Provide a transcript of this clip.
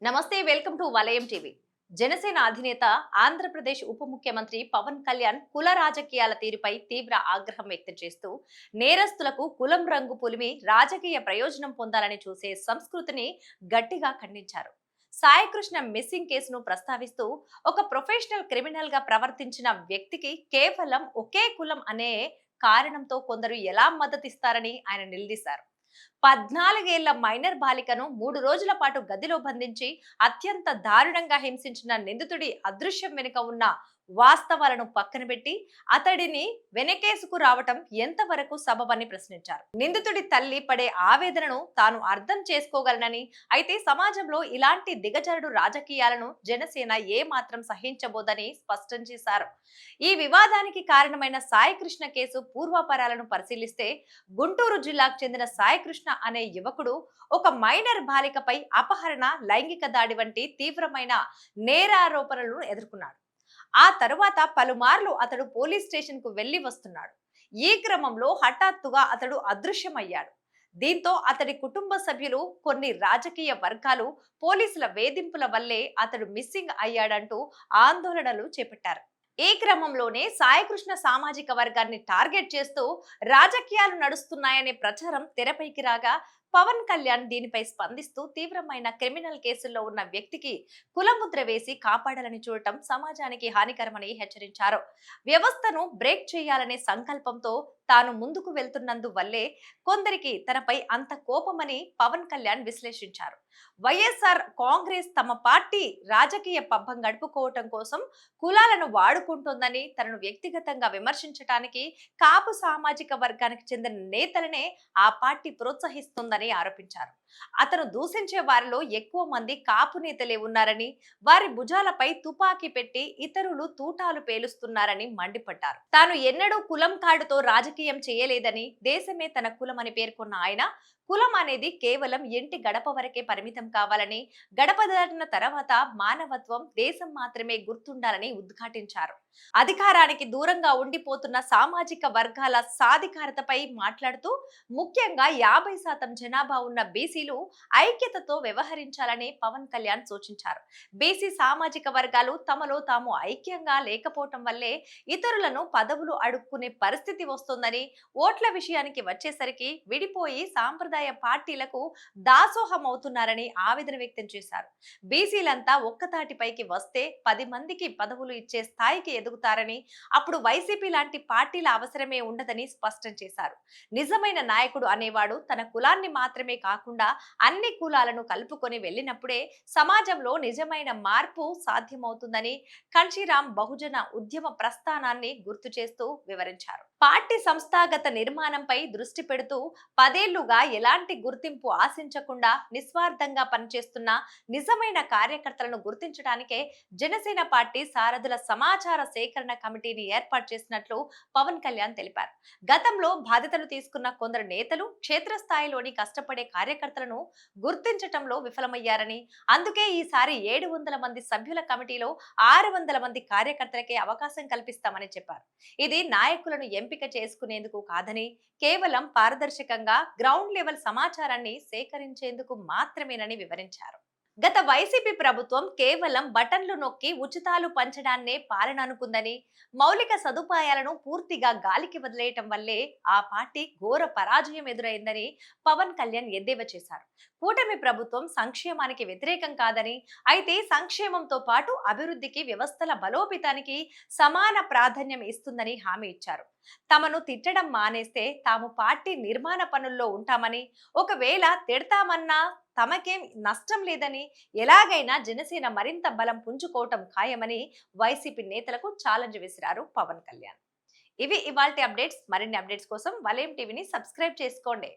నమస్తే, welcome to వలయం TV. Janasena అధినేత ఆంధ్రప్రదేశ్ ఉప ముఖ్యమంత్రి పవన్ కళ్యాణ్ కుల రాజకీయాల తీరుపై తీవ్ర ఆగ్రహం వ్యక్తం చేస్తూ నేరస్తులకు కులం రంగు పులిమి రాజకీయ ప్రయోజనం పొందాలని చూసే సంస్కృతిని గట్టిగా ఖండించారు. సాయికృష్ణ మిస్సింగ్ కేసును ప్రస్తావిస్తూ ఒక ప్రొఫెషనల్ క్రిమినల్ గా ప్రవర్తించిన వ్యక్తికి కేవలం ఒకే కులం అనే కారణంతో కొందరు ఎలా మద్దతిస్తారని ఆయన నిలదీశారు. 14 ఏళ్ల మైనర్ బాలికను 3 రోజుల పాటు గదిలో బంధించి అత్యంత దారుణంగా హింసించిన నిందితుడి అదృశ్యం వెనుక ఉన్న వాస్తవాలను పక్కన పెట్టి అతడిని వెనకేసుకు రావటం ఎంతవరకు సబబని ప్రశ్నించారు. నిందితుడి తల్లి పడే ఆవేదనను తాను అర్థం చేసుకోగలనని, అయితే సమాజంలో ఇలాంటి దిగజారుడు రాజకీయాలను జనసేన ఏ మాత్రం సహించబోదని స్పష్టం చేశారు. ఈ వివాదానికి కారణమైన సాయికృష్ణ కేసు పూర్వాపరాలను పరిశీలిస్తే గుంటూరు జిల్లాకు చెందిన సాయికృష్ణ అనే యువకుడు ఒక మైనర్ బాలికపై అపహరణ, లైంగిక దాడి వంటి తీవ్రమైన నేరారోపణలను ఎదుర్కొన్నాడు. ఆ తరువాత పలుమార్లు అతడు పోలీస్ స్టేషన్ కు వెళ్లి వస్తున్నాడు. ఈ క్రమంలో హఠాత్తుగా అతడు అదృశ్యమయ్యాడు. దీంతో అతడి కుటుంబ సభ్యులు, కొన్ని రాజకీయ వర్గాలు పోలీసుల వేధింపుల వల్లే అతడు మిస్సింగ్ అయ్యాడంటూ ఆందోళనలు చేపట్టారు. ఈ క్రమంలోనే సాయికృష్ణ సామాజిక వర్గాన్ని టార్గెట్ చేస్తూ రాజకీయాలు నడుస్తున్నాయనే ప్రచారం తెరపైకి రాగా పవన్ కళ్యాణ్ దీనిపై స్పందిస్తూ తీవ్రమైన క్రిమినల్ కేసుల్లో ఉన్న వ్యక్తికి కులముద్ర వేసి కాపాడాలని చూడటం సమాజానికి హానికరమని హెచ్చరించారు. వ్యవస్థను బ్రేక్ చేయాలనే సంకల్పంతో తాను ముందుకు వెళ్తున్నందువల్లే కొందరికి తనపై అంత కోపమని పవన్ కళ్యాణ్ విశ్లేషించారు. వైఎస్ఆర్ కాంగ్రెస్ తమ పార్టీ రాజకీయ పబ్బం గడుపుకోవటం కోసం కులాలను వాడుకుంటోందని, తనను వ్యక్తిగతంగా విమర్శించడానికి కాపు సామాజిక వర్గానికి చెందిన నేతలనే ఆ పార్టీ ప్రోత్సహిస్తోందని ఆరోపించారు. అతను దూషించే వారిలో ఎక్కువ మంది కాపు నేతలే ఉన్నారని, వారి భుజాలపై తుపాకీ పెట్టి ఇతరులు తూటాలు పేలుస్తున్నారని మండిపడ్డారు. తాను ఎన్నడూ కులం కార్డుతో రాజకీయం చేయలేదని, దేశమే తన కులమని పేర్కొన్న ఆయన కులం అనేది కేవలం ఇంటి గడప వరకే పరిమితం కావాలని, గడప దాటిన తర్వాత మానవత్వం, దేశం మాత్రమే గుర్తుండాలని ఉద్ఘాటించారు. అధికారానికి దూరంగా ఉండిపోతున్న సామాజిక వర్గాల సాధికారతపై మాట్లాడుతూ ముఖ్యంగా 50% జనాభా ఉన్న బీసీలు ఐక్యతతో వ్యవహరించాలని పవన్ కళ్యాణ్ సూచించారు. బీసీ సామాజిక వర్గాలు తమలో తాము ఐక్యంగా లేకపోవటం వల్లే ఇతరులను పదవులు అడుక్కునే పరిస్థితి వస్తోందని, ఓట్ల విషయానికి వచ్చేసరికి విడిపోయి సాంప్రదాయ పార్టీలకు దాసోహం అవుతున్నారని ఆవేదన వ్యక్తం చేశారు. బీసీలంతా ఒక్కతాటిపైకి వస్తే 10 మందికి పదవులు ఇచ్చే స్థాయికి ఎదుగుతారని, అప్పుడు వైసీపీ లాంటి పార్టీల అవసరమే ఉండదని స్పష్టం చేశారు. నిజమైన నాయకుడు అనేవాడు తన కులాన్ని మాత్రమే కాకుండా అన్ని కులాలను కలుపుకొని వెళ్ళినప్పుడే సమాజంలో నిజమైన మార్పు సాధ్యమవుతుందని కాంశీరామ్ బహుజన ఉద్యమ ప్రస్థానాన్ని గుర్తు చేస్తూ వివరించారు. పార్టీ సంస్థాగత నిర్మాణంపై దృష్టి పెడుతూ 10 ఏళ్లుగా ఎలాంటి గుర్తింపు ఆశించకుండా నిస్వార్థంగా పనిచేస్తున్న నిజమైన కార్యకర్తలను గుర్తించడానికే జనసేన పార్టీ సారథుల సమాచార సేకరణ కమిటీని ఏర్పాటు చేసినట్లు పవన్ కళ్యాణ్ తెలిపారు. గతంలో బాధ్యతలు తీసుకున్న కొందరు నేతలు క్షేత్రస్థాయిలోని కష్టపడే కార్యకర్తలను గుర్తించటంలో విఫలమయ్యారని, అందుకే ఈసారి 700 మంది సభ్యుల కమిటీలో 600 మంది కార్యకర్తలకే అవకాశం కల్పిస్తామని చెప్పారు. ఇది నాయకులను ఎంపిక చేసుకునేందుకు కాదని, కేవలం పారదర్శకంగా గ్రౌండ్ లెవెల్ సమాచారాన్ని సేకరించేందుకు మాత్రమేనని వివరించారు. గత వైసీపీ ప్రభుత్వం కేవలం బటన్లు నొక్కి ఉచితాలు పంచడాన్నే పాలన అనుకుందని, మౌలిక సదుపాయాలను పూర్తిగా గాలికి వదిలేయటం వల్లే ఆ పార్టీ ఘోర పరాజయం ఎదురైందని పవన్ కళ్యాణ్ ఎద్దేవా చేశారు. కూటమి ప్రభుత్వం సంక్షేమానికి వ్యతిరేకం కాదని, అయితే సంక్షేమంతో పాటు అభివృద్ధికి, వ్యవస్థల బలోపేతానికి సమాన ప్రాధాన్యం ఇస్తుందని హామీ ఇచ్చారు. తమను తిట్టడం మానేస్తే తాము పార్టీ నిర్మాణ పనుల్లో ఉంటామని, ఒకవేళ తిడతామన్నా తమకేం నష్టం లేదని, ఎలాగైనా జనసేన మరింత బలం పుంజుకోవటం ఖాయమని వైసీపీ నేతలకు ఛాలెంజ్ విసిరారు పవన్ కళ్యాణ్. ఇవి ఇవాల్టి అప్డేట్స్. మరిన్ని అప్డేట్స్ కోసం వలయం టీవీని సబ్స్క్రైబ్ చేసుకోండి.